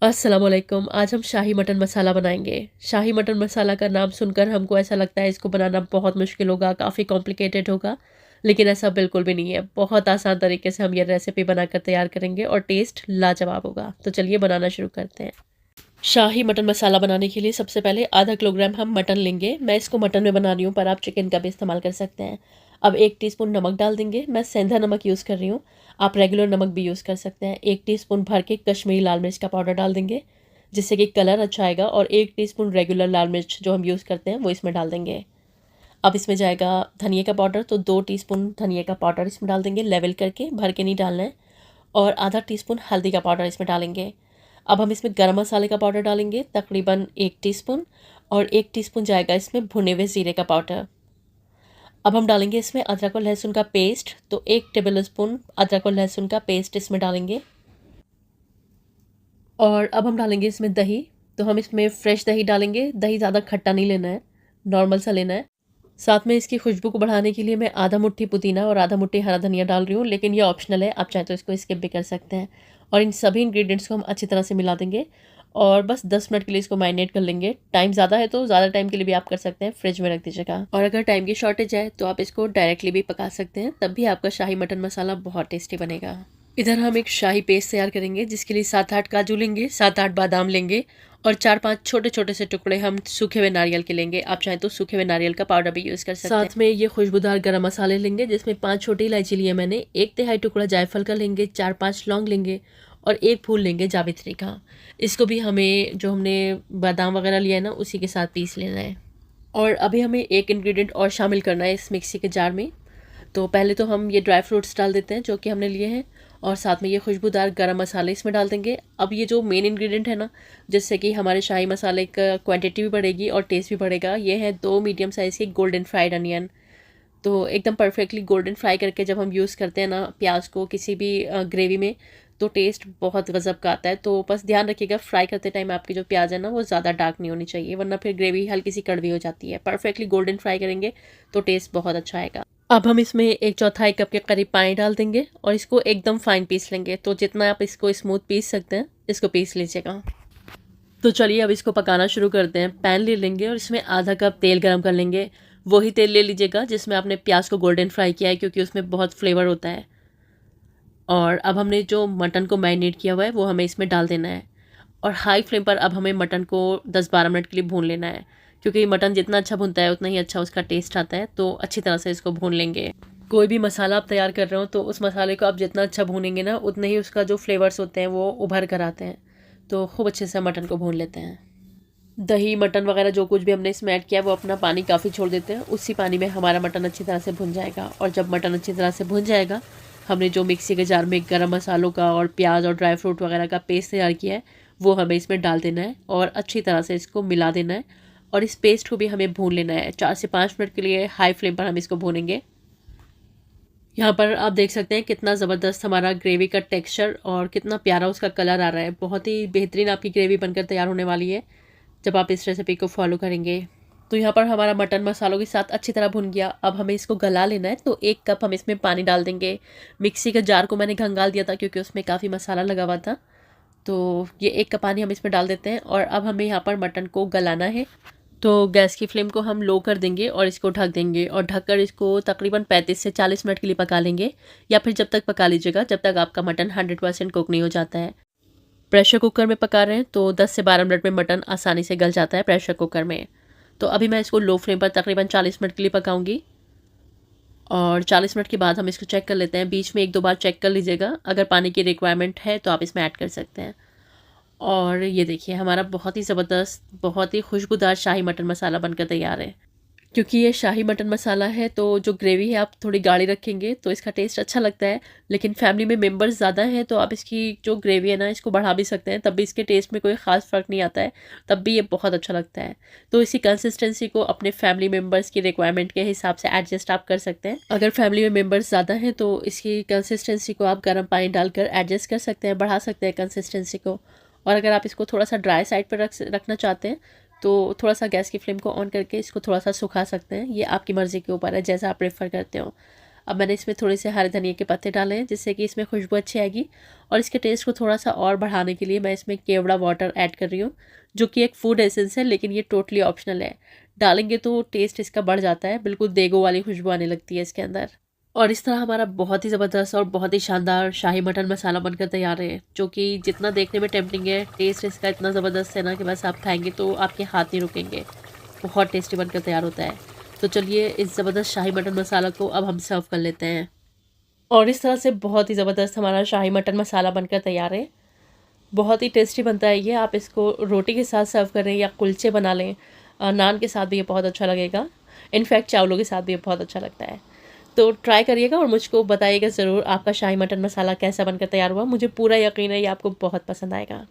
अस्सलामुअलैकुम। आज हम शाही मटन मसाला बनाएंगे। शाही मटन मसाला का नाम सुनकर हमको ऐसा लगता है इसको बनाना बहुत मुश्किल होगा, काफ़ी कॉम्प्लिकेटेड होगा, लेकिन ऐसा बिल्कुल भी नहीं है। बहुत आसान तरीके से हम ये रेसिपी बनाकर तैयार करेंगे और टेस्ट लाजवाब होगा। तो चलिए बनाना शुरू करते हैं। शाही मटन मसाला बनाने के लिए सबसे पहले आधा किलोग्राम हम मटन लेंगे। मैं इसको मटन में बना रही हूँ, पर आप चिकन का भी इस्तेमाल कर सकते हैं। अब 1 टीस्पून नमक डाल देंगे। मैं सेंधा नमक यूज़ कर रही हूँ, आप रेगुलर नमक भी यूज़ कर सकते हैं। 1 टीस्पून भर के कश्मीरी लाल मिर्च का पाउडर डाल देंगे, जिससे कि कलर अच्छा आएगा। और 1 टीस्पून रेगुलर लाल मिर्च जो हम यूज़ करते हैं वो इसमें डाल देंगे। अब इसमें जाएगा धनिया का पाउडर, तो 2 टीस्पून धनिया का पाउडर इसमें डाल देंगे, लेवल करके, भर के नहीं डालना है। और आधा टीस्पून हल्दी का पाउडर इसमें डालेंगे। अब हम इसमें गरम मसाले का पाउडर डालेंगे, तकरीबन 1 टीस्पून। और 1 टीस्पून जाएगा इसमें भुने हुए ज़ीरे का पाउडर। अब हम डालेंगे इसमें अदरक और लहसुन का पेस्ट, तो 1 टेबल स्पून अदरक और लहसुन का पेस्ट इसमें डालेंगे। और अब हम डालेंगे इसमें दही, तो हम इसमें फ्रेश दही डालेंगे। दही ज़्यादा खट्टा नहीं लेना है, नॉर्मल सा लेना है। साथ में इसकी खुशबू को बढ़ाने के लिए मैं आधा मुट्ठी पुदीना और आधा मुट्ठी हरा धनिया डाल रही हूँ, लेकिन ये ऑप्शनल है, आप चाहे तो इसको स्किप भी कर सकते हैं। और इन सभी इंग्रेडिएंट्स को हम अच्छी तरह से मिला देंगे और बस 10 मिनट के लिए इसको मैरिनेट कर लेंगे। टाइम ज़्यादा है तो ज़्यादा टाइम के लिए भी आप कर सकते हैं, फ्रिज में रख दीजिएगा। और अगर टाइम की शॉर्टेज है तो आप इसको डायरेक्टली भी पका सकते हैं, तब भी आपका शाही मटन मसाला बहुत टेस्टी बनेगा। इधर हम एक शाही पेस्ट तैयार करेंगे, जिसके लिए 7-8 काजू लेंगे, 7-8 बादाम लेंगे और 4-5 छोटे छोटे से टुकड़े हम सूखे हुए नारियल के लेंगे। आप चाहें तो सूखे हुए नारियल का पाउडर भी यूज़ कर सकते हैं। साथ में ये खुशबूदार गरम मसाले लेंगे, जिसमें 5 छोटी इलायची लिए मैंने, 1/3 टुकड़ा जायफल का लेंगे, 4-5 लौंग लेंगे और 1 फूल लेंगे जावित्री का। इसको भी हमें जो हमने बादाम वगैरह लिया है ना, उसी के साथ पीस लेना है। और अभी हमें एक इंग्रेडिएंट और शामिल करना है इस मिक्सी के जार में। तो पहले तो हम ये ड्राई फ्रूट्स डाल देते हैं जो कि हमने लिए हैं, और साथ में ये खुशबूदार गरम मसाले इसमें डाल देंगे। अब ये जो मेन इंग्रेडिएंट है ना, जिससे कि हमारे शाही मसाले का क्वांटिटी भी बढ़ेगी और टेस्ट भी बढ़ेगा, ये है 2 मीडियम साइज़ के गोल्डन फ्राइड अनियन। तो एकदम परफेक्टली गोल्डन फ्राई करके जब हम यूज़ करते हैं ना प्याज को किसी भी ग्रेवी में, तो टेस्ट बहुत गज़ब का आता है। तो बस ध्यान रखिएगा, फ्राई करते टाइम आपकी जो प्याज है ना वो ज़्यादा डार्क नहीं होनी चाहिए, वरना फिर ग्रेवी हल्की सी कड़वी हो जाती है। परफेक्टली गोल्डन फ्राई करेंगे तो टेस्ट बहुत अच्छा आएगा। अब हम इसमें 1/4 कप के करीब पानी डाल देंगे और इसको एकदम फाइन पीस लेंगे। तो जितना आप इसको स्मूथ पीस सकते हैं इसको पीस लीजिएगा। तो चलिए अब इसको पकाना शुरू करते हैं। पैन ले लेंगे और इसमें आधा कप तेल गरम कर लेंगे। वही तेल ले लीजिएगा जिसमें आपने प्याज को गोल्डन फ्राई किया है, क्योंकि उसमें बहुत फ्लेवर होता है। और अब हमने जो मटन को मैरिनेट किया हुआ है वो हमें इसमें डाल देना है। और हाई फ्लेम पर अब हमें मटन को 10-12 मिनट के लिए भून लेना है, क्योंकि मटन जितना अच्छा भुनता है उतना ही अच्छा उसका टेस्ट आता है। तो अच्छी तरह से इसको भून लेंगे। कोई भी मसाला आप तैयार कर रहे हो तो उस मसाले को आप जितना अच्छा भूनेंगे ना, उतने ही उसका जो फ्लेवर्स होते हैं वो उभर कर आते हैं। तो खूब अच्छे से मटन को भून लेते हैं। दही मटन वगैरह जो कुछ भी हमने इसमें ऐड किया वो अपना पानी काफ़ी छोड़ देते हैं। उसी पानी में हमारा मटन अच्छी तरह से भुन जाएगा। और जब मटन अच्छी तरह से भुन जाएगा, हमने जो मिक्सी के जार में गरम मसालों का और प्याज और ड्राई फ्रूट वगैरह का पेस्ट तैयार किया है वो हमें इसमें डाल देना है और अच्छी तरह से इसको मिला देना है। और इस पेस्ट को भी हमें भून लेना है। 4 से 5 मिनट के लिए हाई फ्लेम पर हम इसको भूनेंगे। यहाँ पर आप देख सकते हैं कितना ज़बरदस्त हमारा ग्रेवी का टेक्सचर और कितना प्यारा उसका कलर आ रहा है। बहुत ही बेहतरीन आपकी ग्रेवी बनकर तैयार होने वाली है जब आप इस रेसिपी को फॉलो करेंगे। तो यहाँ पर हमारा मटन मसालों के साथ अच्छी तरह भुन गया। अब हमें इसको गला लेना है, तो 1 कप हम इसमें पानी डाल देंगे। मिक्सी के जार को मैंने घंगाल दिया था क्योंकि उसमें काफ़ी मसाला लगा हुआ था। तो ये 1 कप पानी हम इसमें डाल देते हैं और अब हमें यहाँ पर मटन को गलाना है। तो गैस की फ्लेम को हम लो कर देंगे और इसको ढक देंगे और ढककर इसको तकरीबन 35 से 40 मिनट के लिए पका लेंगे, या फिर जब तक पका लीजिएगा जब तक आपका मटन 100% कुक नहीं हो जाता है। प्रेशर कुकर में पका रहे हैं तो 10 से 12 मिनट में मटन आसानी से गल जाता है प्रेशर कुकर में। तो अभी मैं इसको लो फ्लेम पर तकरीबन 40 मिनट के लिए पकाऊंगी। और 40 मिनट के बाद हम इसको चेक कर लेते हैं। बीच में 1-2 बार चेक कर लीजिएगा, अगर पानी की रिक्वायरमेंट है तो आप इसमें ऐड कर सकते हैं। और ये देखिए हमारा बहुत ही ज़बरदस्त, बहुत ही खुशबूदार शाही मटन मसाला बनकर तैयार है। क्योंकि ये शाही मटन मसाला है तो जो ग्रेवी है आप थोड़ी गाढ़ी रखेंगे तो इसका टेस्ट अच्छा लगता है। लेकिन फैमिली में मेंबर्स ज़्यादा हैं तो आप इसकी जो ग्रेवी है ना इसको बढ़ा भी सकते हैं, तब भी इसके टेस्ट में कोई ख़ास फ़र्क नहीं आता है, तब भी ये बहुत अच्छा लगता है। तो इसी कंसिस्टेंसी को अपने फैमिली मेम्बर्स की रिक्वायरमेंट के हिसाब से एडजस्ट आप कर सकते हैं। अगर फैमिली में मेम्बर्स ज़्यादा हैं तो इसकी कंसिस्टेंसी को आप गर्म पानी डालकर एडजस्ट कर सकते हैं, बढ़ा सकते हैं कंसिस्टेंसी को। और अगर आप इसको थोड़ा सा ड्राई साइड पर रखना चाहते हैं तो थोड़ा सा गैस की फ्लेम को ऑन करके इसको थोड़ा सा सुखा सकते हैं। ये आपकी मर्ज़ी के ऊपर है, जैसा आप प्रेफर करते हो। अब मैंने इसमें थोड़े से हरे धनिया के पत्ते डाले हैं जिससे कि इसमें खुशबू अच्छी आएगी। और इसके टेस्ट को थोड़ा सा और बढ़ाने के लिए मैं इसमें केवड़ा वाटर ऐड कर रही हूँ, जो कि एक फूड एसेंस है, लेकिन ये टोटली ऑप्शनल है। डालेंगे तो टेस्ट इसका बढ़ जाता है, बिल्कुल देगो वाली खुशबू आने लगती है इसके अंदर। और इस तरह हमारा बहुत ही ज़बरदस्त और बहुत ही शानदार शाही मटन मसाला बनकर तैयार है, जो कि जितना देखने में टेम्पटिंग है, टेस्ट इसका इतना ज़बरदस्त है ना कि बस आप खाएंगे तो आपके हाथ नहीं रुकेंगे। बहुत टेस्टी बनकर तैयार होता है। तो चलिए इस ज़बरदस्त शाही मटन मसाला को अब हम सर्व कर लेते हैं। और इस तरह से बहुत ही ज़बरदस्त हमारा शाही मटन मसाला बनकर तैयार है। बहुत ही टेस्टी बनता है ये। आप इसको रोटी के साथ सर्व करें या कुलचे बना लें, नान के साथ भी ये बहुत अच्छा लगेगा। इनफैक्ट चावलों के साथ भी ये बहुत अच्छा लगता है। तो ट्राई करिएगा और मुझको बताइएगा ज़रूर आपका शाही मटन मसाला कैसा बनकर तैयार हुआ। मुझे पूरा यकीन है ये आपको बहुत पसंद आएगा।